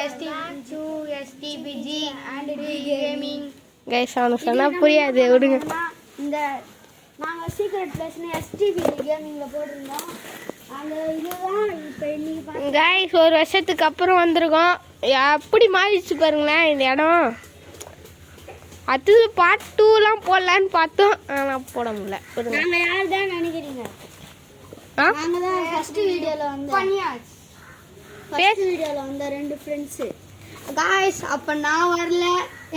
STBG and gaming. Guys அவனுக்கு சொன்னா புரியாது விடுங்க. இந்த நாங்க சீக்ரெட் பிளேஸ்னு STBG கேமிங்ல போட்டுருந்தோம். அந்த இதுதான் இப்போ இன்னைக்கு கைஸ் ஒரு வருஷத்துக்கு அப்புறம் வந்திருக்கோம். எப்படி மாறிச்சு பாருங்களேன் இந்த இடம். அது பார்ட் 2லாம் போடலான்னு பார்த்தோம், ஆனால் போட முடியல. நாங்க யார் தான் நினைக்கிறீங்க? நாங்க தான் ஃபர்ஸ்ட் வீடியோல வந்து ஃபர்ஸ்ட் வீடியோல வந்த ரெண்டு ஃப்ரெண்ட்ஸ் गाइस. அப்ப நான் வரல,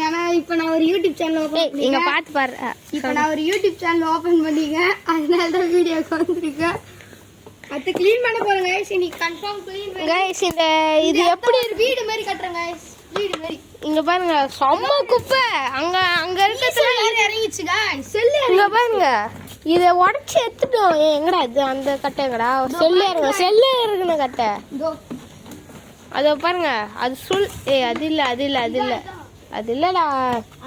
ஏன்னா இப்போ நான் ஒரு யூடியூப் சேனல் ஓபன் நீங்க பார்த்து பாரு. இப்போ நான் ஒரு யூடியூப் சேனல் ஓபன் பண்ணிருக்கேன், அதனால தான் வீடியோக்கு வந்திருக்கேன். அது க்ளீன் பண்ண போறேன் गाइस. இன்னைக்கு கன்ஃபார்ம் க்ளீன் பண்ணி गाइस இந்த இது எப்படி வீடு மாதிரி கட்டறேன் गाइस. வீடு மாதிரி இங்க பாருங்க, செம்ம குப்பை. அங்க அங்க இருக்கிறதுல இறங்கிச்சு गाइस. செல்லு இங்க பாருங்க, இத உடைச்சு எடுத்துட்டோம். எங்கடா இது அந்த கட்டை எங்கடா? செல்லு இருக்குன கட்டை அத பாருங்க. அது அது இல்ல அது இல்லடா.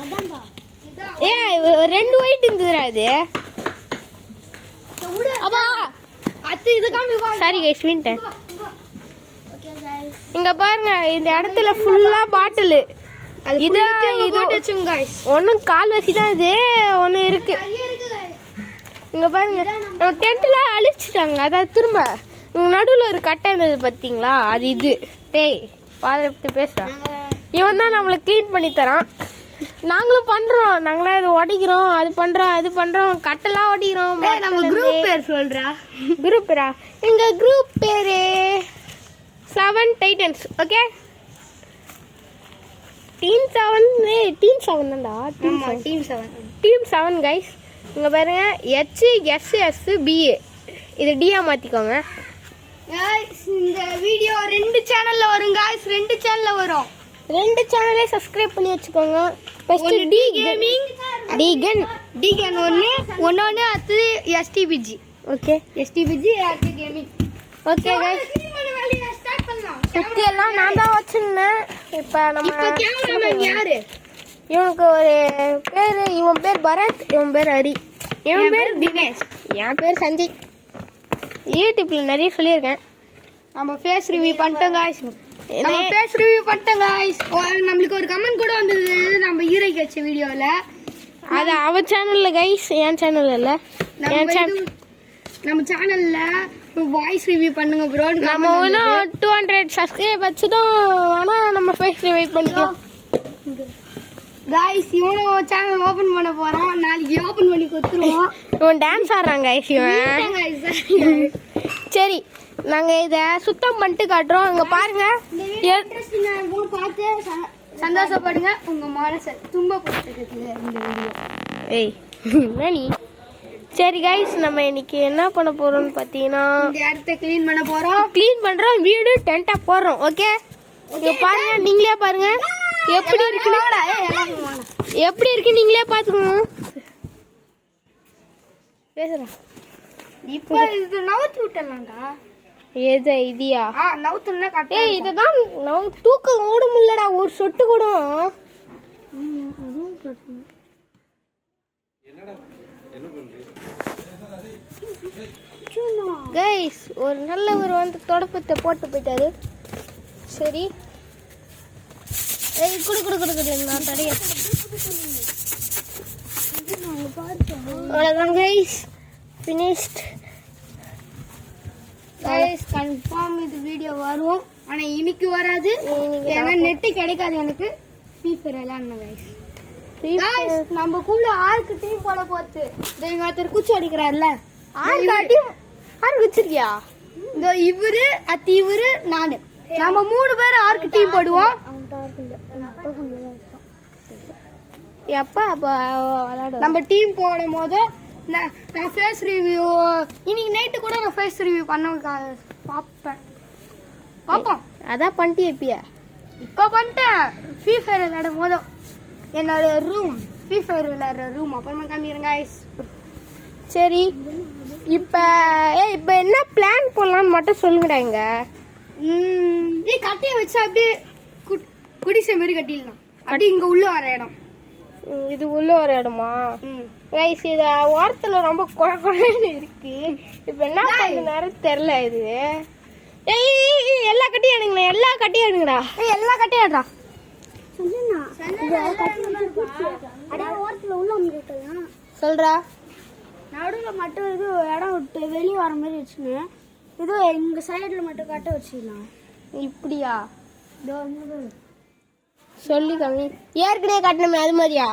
அதான்டா ரெண்டு ஒயிட் இருந்துதுடா இது. அப்பா அது இது காமி வா. சாரி गाइस வின்ட்டேன். ஓகே गाइस இங்க பாருங்க, இந்த இடத்துல ஃபுல்லா பாட்டில். இது போட்டுச்சுங்க गाइस. ஒண்ணும் கால் வசி தான் இது, ஒண்ணு இருக்கு. இங்க பாருங்க, நம்ம டென்ட்ல அழிச்சிட்டாங்க. அதாவது திரும்ப நடுவுல ஒரு கட்டை இருந்தது பாத்தீங்களா, அது இது. டேய் பாத்து பேசுறான். இவன் தான் நம்மள க்ளீன் பண்ணி தரான். நாங்களும் பண்றோம், நாங்களா இது உடைக்கிறோம், அது பண்றோம், கட்டெல்லாம் உடைக்கிறோம். நம்ம குரூப் பேர் சொல்றா. குரூப் பேரா? எங்க குரூப் பேரு 7 டைட்டன்ஸ். ஓகே, டீம் 7 தான்டா. Team 7 guys. இங்க பாருங்க, HSSBA இது டியா மாத்திக்கோங்க गाइस. இந்த வீடியோ ரெண்டு சேனல்ல வரும் गाइस. ரெண்டு சேனல்ல வரும். ரெண்டு சேனலே சப்ஸ்கிரைப் பண்ணி வச்சுக்கோங்க. ஃபர்ஸ்ட் டி கேமிங், டி கன் ஒன்னு அது STBG. ஓகே, STBG அது கேமிங். ஓகே गाइस, ஸ்டார்ட் பண்ணலாம். சுத்தி எல்லாம் நான் தான் வச்சிருந்தேன். இப்போ கேமராமேன் யாரு? இவனுக்கு ஒரு பேரு, இவன் பேர் பரத், இவன் பேர் ஹரி, இவன் பேர் தினேஷ், என் பேர் சஞ்சய். யூடியூப்ல நிறைய சொல்லியிருக்கேன். நம்ம ஃபேஸ் ரிவ்யூ பண்ணிட்டோம் गाइस. நம்மளுக்கு ஒரு கமெண்ட் கூட வந்தது நம்ம ஹீரோக்கு வச்ச வீடியோல. அது அவ சேனல்ல गाइस, என் சேனல்ல இல்ல. நம்ம சேனல்ல வாய்ஸ் ரிவ்யூ பண்ணுங்க ப்ரோ. நம்ம இன்னும் 200 சப்ஸ்கிரைப் வச்சதும் ஆனா நம்ம ஃபேஸ் ரிவ்யூ பண்ணிக்கலாம் गाइस. இவனோ சேனல் ஓபன் பண்ண போறோம், நாளைக்கு ஓபன் பண்ணி கொடுத்துருவோம். இவன் டான்ஸ் ஆடுறான் गाइस இவன். சரி, நாங்க இத சுத்தம் பண்ணிட்டு காட்டுறோம். அங்க பாருங்க, இன்ட்ரஸ்டிங்கா இருக்கும், பார்த்து சந்தோஷப்படுங்க. உங்க மனசை துன்பப்படுத்துறது இந்த வீடியோ. ஏய் நானி. சரி गाइस, நம்ம இன்னைக்கு என்ன பண்ண போறோம்னு பாத்தீங்கன்னா, இந்த இடத்தை க்ளீன் பண்ண போறோம். க்ளீன் பண்றோம், வீடு டென்ட்டா போடுறோம். ஓகே, இங்க பாருங்க, நீங்களே பாருங்க எப்படி இருக்கு, நீங்களே பாத்துக்கோங்க. பேசுறேன். இப்போ இது நவுத்தி விட்டலாம்டா. ஏதா இதியா? நவுத்துனா கட்ட. ஏய் இதுதான் நான் தூக்க ஓட முடியலடா, ஒரு சொட்டு கூட. गाइस ஒரு நல்லவர் வந்து தொடப்பத்தை போட்டு போயிட்டாரு. சரி, ஏய் குடு நான் தரைய. அவ்வளவுதான் गाइस, finished. गाइस கன்ஃபார்ம் இது வீடியோ வரும், ஆனா இன்னைக்கு வராது. ஏன்னா நெட் கிடைக்காது எனக்கு. ஃப்ரீ ஃபயர் விளையாடணும் गाइस. நம்ம கூட ஆர்க்கு டீம் போட போச்சு. இங்க ஒருத்தர் குச்சி அடிக்கிறார்ல, ஆர்க்கு வச்சிருக்கியா? இந்த இவரு இவரு நானு, நம்ம 3 பேர் ஆர்க்கு டீம் போடுவோம். எப்ப விளையாடுவோம் நம்ம டீம் போடும் போது நான் ஃபேஸ் ரிவ்யூ இன்னைக்கு நைட்டு கூட நான் ஃபேஸ் ரிவ்யூ பாப்போம். அதான் பண்ணிட்டு எப்பயா? இப்போ பண்ணிட்டேன். ஃப்ரீ ஃபயர் விளையாடும் போதும் என்னோட ரூம், ஃப்ரீ ஃபயர் விளையாடுற ரூம் அப்புறமா காமிக்கிறேன் गाइस. சரி, இப்போ என்ன பிளான் போடலான்னு மட்டும் சொல்லுங்கடா. இங்க கட்டியை வச்சு அப்படியே குடிசை மாதிரி கட்டிடலாம். அப்படி இங்க உள்ள வர இடம், இது உள்ள ஒரு இடமா गाइस? இது வாரத்துல ரொம்ப குழக்குழன்னு இருக்கு. இப்போ என்ன பண்ண நேரம் தெரியல. இது எல்லா கட்டியும் எடுங்களேன், எல்லா கட்டி ஆடுங்கடா. எல்லாம் கட்டி ஆடுறா. சொல்றா. நடுவில் மட்டும் இது இடம் விட்டு வெளியே வர மாதிரி வச்சுக்கணும். இது எங்க சைடுல மட்டும் கட்ட வச்சுக்கலாம். இப்படியா? சொல்லி கம்மி ஏற்கனவே கட்டணுமே அது மாதிரியா?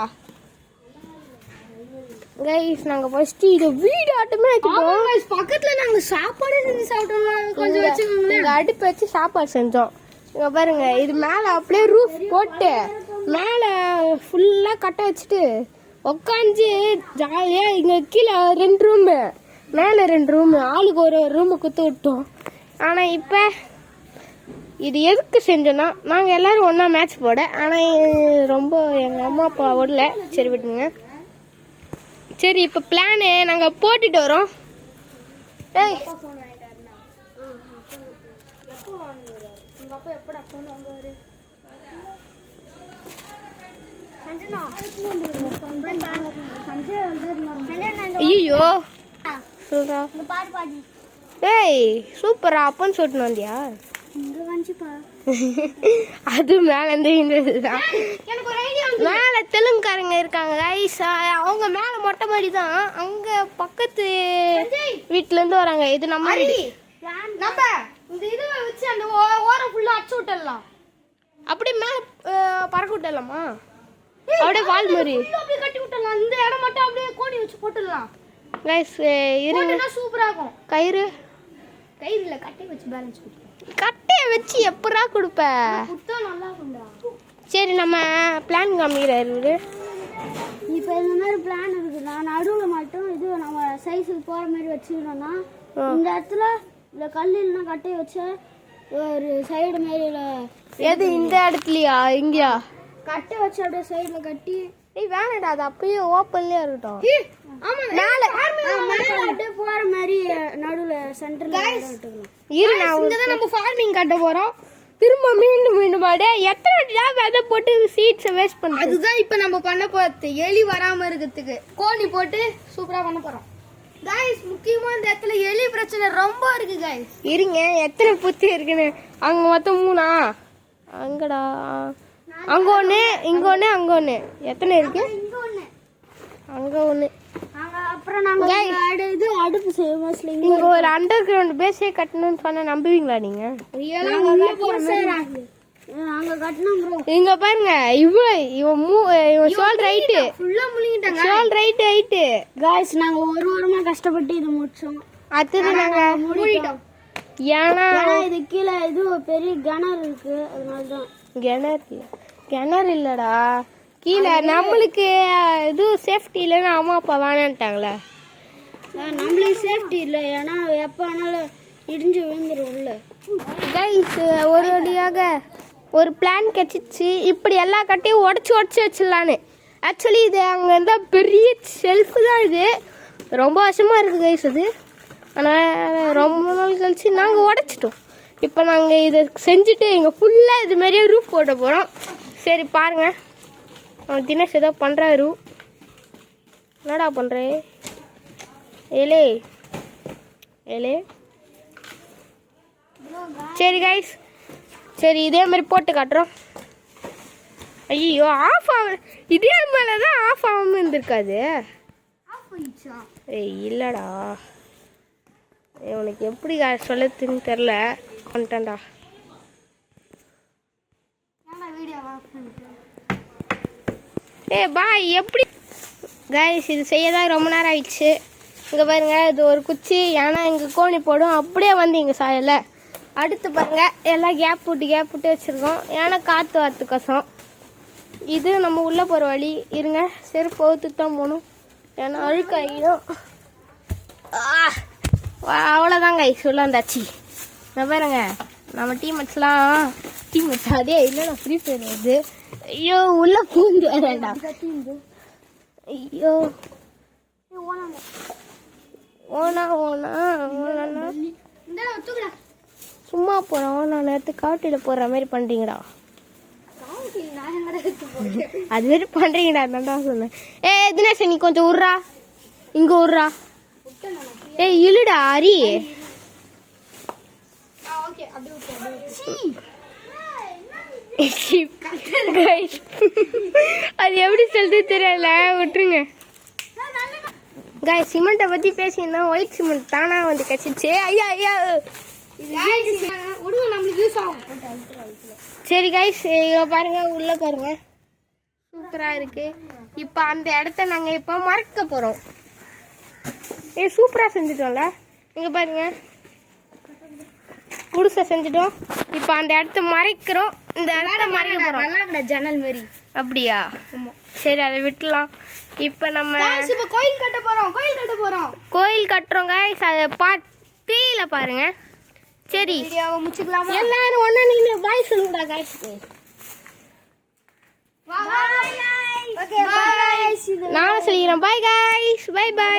கைஸ் நாங்க ஃபர்ஸ்ட் இது வீடு ஆட்டமே ஆக்கிட்டோம். பக்கத்துல நாங்க சாப்பாடு செஞ்சு சாப்பிட்டோம். கொஞ்சம் வச்சுக்கோங்களேன். இங்க அடுப்பு வச்சு சாப்பாடு செஞ்சோம். இங்க பாருங்க இது மேல அப்படியே ரூஃப் போட்டு மேல ஃபுல்லா கட்ட வச்சுட்டு உட்காந்து ஜாலியா இங்க கீழே 2 ரூமு மேல 2 ரூமு ஆளுக்கு ஒரு ரூமு குத்து விட்டோம். ஆனா இப்ப இது எதுக்கு செஞ்சோன்னா நாங்க எல்லாரும் ஒன்னா மேட்ச் போட. ஆனா ரொம்ப எங்க அம்மா அப்பா ஓடல. சரி விட்டுங்க. சரி இப்ப பிளானு நாங்க போட்டுட்டு வரோம். ஏய் ஐயோ சொல்றா. ஏய் சூப்பரா அப்பன்னு சொல்லிட்டு வந்தியா? அது மேல இருந்துதான். மேல தெலுங்குக்காரங்க இருக்காங்க கைஸ். அவங்க மேல மொட்டை மாடி தான். அங்க பக்கத்து வீட்டுல இருந்து வராங்க. இது நம்ம நம்ம இந்த இதுவை வச்சு அந்த ஓரம் ஃபுல்லா அடிச்சு விட்டுடலாம். அப்படியே மேல பறக்க விட்டுடலாமா? அப்படியே வால் மாதிரி அப்படியே கட்டி விட்டுடலாம். இந்த இடம் மட்டும் அப்படியே கோணி வச்சு போட்டுடலாம் கைஸ். இருங்க சூப்பரா இருக்கும். கயிறு இல்ல கட்டையை வச்சு பேலன்ஸ் கொடுப்போம். கட்டையை வச்சு எப்படா கொடுப்ப? நல்லா இருக்கும்டா. சரி நம்ம பிளான் காமிக்கிறாரு. இப்போ இந்த மாதிரி பிளான் இருக்குன்னா நடுவில் மட்டும் இது நம்ம சைஸுக்கு போற மாதிரி வச்சுக்கணும்னா இந்த இடத்துல இந்த கல்லுனா கட்டையை வச்சு ஒரு சைடு மாரில. எது இந்த இடத்துலயா? இங்கயா? கட்டை வச்சு அப்படியே சைடுல கட்டி. ஏய் வேணாடா அது அப்பயே ஓப்பன்லயே இருக்கட்டும். மேல அப்படியே போற மாதிரி நடுவுல சென்டர்ல விட்டுக்கலாம். இங்கதான் நம்ம ஃபார்மிங் கட்ட போறோம். திரும்ப மீண்டும் எத்தனை விதை போட்டு சீட்ஸை வேஸ்ட் பண்ண. அதுதான் இப்ப நம்ம பண்ண போறது. எலி வராம இருக்கிறதுக்கு கோணி போட்டு சூப்பரா பண்ண போறோம் கைஸ். முக்கியமா இந்த இடத்துல எலி பிரச்சனை ரொம்ப இருக்கு கைஸ். இருங்க எத்தனை புத்தி இருக்குன்னு. அங்க மொத்தம் 3. அங்கடா அங்க ஒண்ணு இங்க ஒண்ணு அங்க ஒண்ணு. எத்தனை இருக்கு? அங்க ஒண்ணு. அப்புறம் நாங்க இது அடுப்பு செய்வோம். இங்க ஒரு அண்டர் கிரவுண்ட் பேஸே கட்டணும்னு சொன்னா நம்புவீங்களா நீங்க? நாங்க கட்டணும் ப்ரோ. இங்க பாருங்க இவன் ஷோல் ரைட் ஃபுல்லா முழுங்கிட்டாங்க. ஷோல் ரைட் गाइस நாங்க ஒரு வாரமா கஷ்டப்பட்டு இது முடிச்சோம். அடுத்து நாங்க மூடிட்டோம். ஏன்னா இது கீழ இது பெரிய கிணறு இருக்கு. அதனால தான் கிணறு இல்லடா கீழே நம்மளுக்கு இது சேஃப்டி இல்லைன்னு அம்மா அப்பா வேணான்ட்டாங்களே. நம்மளுக்கு சேஃப்டி இல்லை. ஏன்னா எப்போ ஆனாலும் இடிஞ்சு விழுந்துரும் உள்ள. கைஸ் ஒரு வழியாக ஒரு பிளான் கிடைச்சிச்சு. இப்படி எல்லா கட்டையும் உடச்சி வச்சிடலான்னு. ஆக்சுவலி இது அங்கே இருந்தால் பெரிய ஷெல்ஃபு தான். இது ரொம்ப வருஷமாக இருக்குது கைஸ். அது ஆனால் ரொம்ப நாள் கழிச்சு நாங்கள் உடச்சிட்டோம். இப்போ நாங்கள் இதை செஞ்சுட்டு இங்கே ஃபுல்லாக இது மாதிரியே ரூஃப் போட போகிறோம். சரி பாருங்கள். தினேஷ் ஏதோ பண்ணுறாரு. என்னடா பண்ணுற? ஏலே சரி கைஸ். சரி இதே மாதிரி போட்டு காட்டுறோம். ஐயோ ஆஃப் ஆகும். இதே மேலே தான் ஆஃப் ஆகாமல் இருந்திருக்காது. ஏய் இல்லைடா உனக்கு எப்படி சொல்லத்துன்னு தெரில. பண்ணிட்டேன்டா. பாய் எப்படி கைஸ் இது செய்யதான் ரொம்ப நேரம் ஆயிடுச்சு. இங்கே பாருங்க இது ஒரு குச்சி. ஏன்னா இங்கே கோணி போடும் அப்படியே வந்து இங்கே சாயலை. அடுத்து பாருங்க எல்லாம் கேப் விட்டு வச்சுருக்கோம். ஏன்னா காற்று வரத்துக்கோசம். இது நம்ம உள்ளே போகிற வழி. இருங்க செருப்பு பவுத்துட்டு தான் போகணும். ஏன்னா அழுக்காயிடும். அவ்வளோதாங்க சொல்ல வந்தாச்சு. நான் பாருங்க நம்ம டீம்மேட்ஸ் அதே இல்லை. நான் ஃப்ரீ ஃபயர் வருது. ஐயோ உள்ள பூந்து வரேன்டா. ஐயோ ஓனா சும்மா போகிறோம். நான் நேரத்து காட்டில் போடுற மாதிரி பண்ணுறீங்கடா. அது மாதிரி பண்ணுறீங்கடா. தான்டா சொன்னேன். தினேஷ் நீ கொஞ்சம் விட்றா. இங்கே விட்றா. இழுடா அரி. Guys, அது எப்படி சொல்றது தெரியல, விட்டுருங்க. Guys, சிமெண்ட்டை பற்றி பேசினா ஒயிட் சிமெண்ட் தானா வந்து கச்சிச்சு. ஐயா ஐயா விடுங்க, நம்மளுக்கு யூஸ் ஆகும். சரி கைஸ், இங்கே பாருங்க, உள்ள பாருங்க, சூப்பராக இருக்கு. இப்போ அந்த இடத்த நாங்கள் இப்போ மறக்க போகிறோம். சூப்பராக செஞ்சுட்டோம்ல. இங்கே பாருங்க, புதுசா செஞ்சுட்டோம். இப்போ அந்த இடத்த மறைக்கிறோம். இந்த இடத்த மறைக்க போகிறோம். நல்லா ஜன்னல் மாதிரி. அப்படியா? சரி, அதை விட்டுலாம். இப்போ நம்ம இப்போ கோயில் கட்ட போகிறோம். கோயில் கட்டுறோம் கைஸ். அதை கீழே பாருங்க. சரி, முடிச்சுக்கலாமா? எல்லாரும் ஒண்ணா நின்று பாய் சொல்லுங்கடா गाइस. பாய். Okay, bye. நான் சொல்லிக்கிறேன். Bye guys. Bye by.